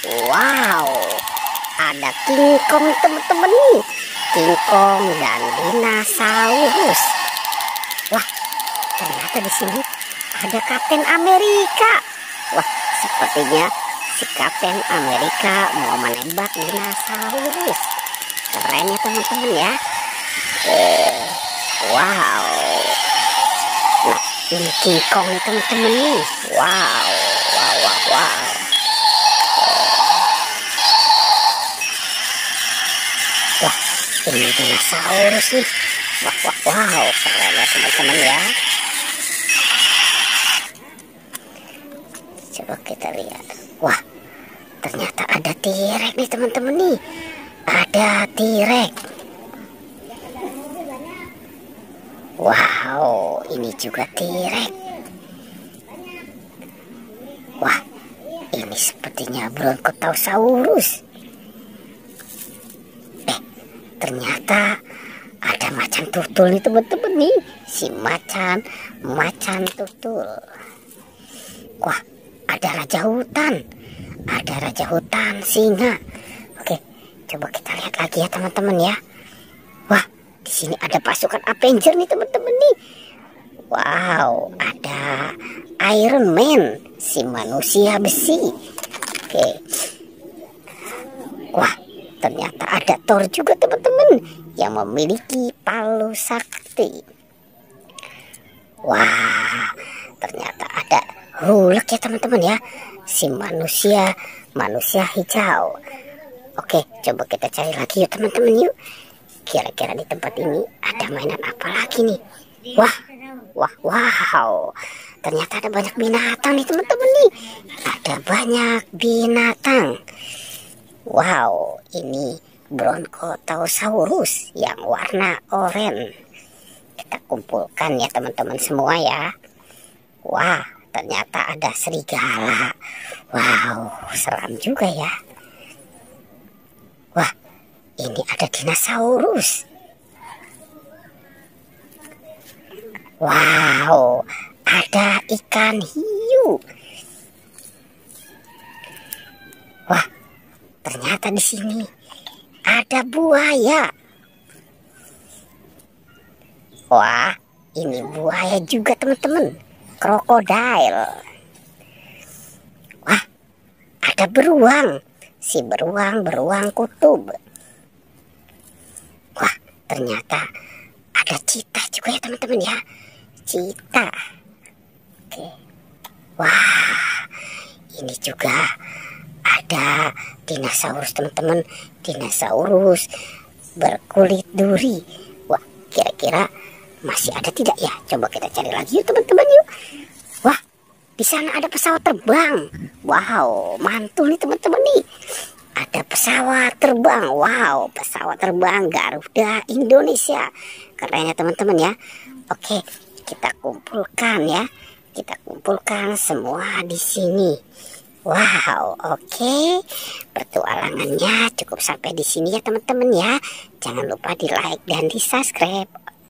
Wow, ada King Kong teman-teman nih. King Kong dan dinosaurus. Wah, ternyata di sini ada Kapten Amerika. Wah, sepertinya si Kapten Amerika mau menembak dinosaurus. Keren ya teman-teman ya. Wow. Nah, ini King Kong nih teman-teman nih. Wow. Wah, ini dinosaurus nih. Wow, keren ya teman-teman ya. Coba kita lihat. Wah, ternyata ada T-Rex nih teman-teman nih. Ada T-Rex. Wow, ini juga T-Rex. Wah, ini sepertinya Brontosaurus. Ternyata ada macan tutul nih teman-teman nih. Si macan tutul. Wah, ada raja hutan. Ada raja hutan singa. Oke, coba kita lihat lagi ya teman-teman ya. Wah, di sini ada pasukan Avenger nih teman-teman nih. Wow, ada Iron Man, si manusia besi. Oke. Wah, ternyata ada Thor juga teman-teman yang memiliki palu sakti. Wah, ternyata ada Hulk ya teman-teman ya, si manusia hijau. Oke, coba kita cari lagi ya teman-teman yuk. Kira-kira di tempat ini ada mainan apa lagi nih? Wow. Ternyata ada banyak binatang nih teman-teman nih. Ada banyak binatang. Wow, ini Brontosaurus yang warna oranye. Kita kumpulkan ya teman-teman semua ya. Wah, ternyata ada serigala. Wow, seram juga ya. Wah, ini ada dinosaurus. Wow, ada ikan hiu. Wah, ternyata di sini ada buaya. Wah, ini buaya juga teman-teman. Krokodil. Wah, ada beruang. Si beruang kutub. Wah, ternyata ada cheetah juga ya teman-teman ya. Cheetah. Oke. Wah, ini juga ada dinosaurus teman-teman. Dinosaurus berkulit duri. Wah, kira-kira masih ada tidak ya? Coba kita cari lagi yuk teman-teman yuk. Wah, di sana ada pesawat terbang. Wow, mantul nih teman-teman nih. Ada pesawat terbang. Wow, pesawat terbang Garuda Indonesia. Keren ya teman-teman ya. Oke, kita kumpulkan ya. Kita kumpulkan semua di sini. Wow, oke. Petualangannya cukup sampai di sini ya teman-teman ya. Jangan lupa di like dan di subscribe.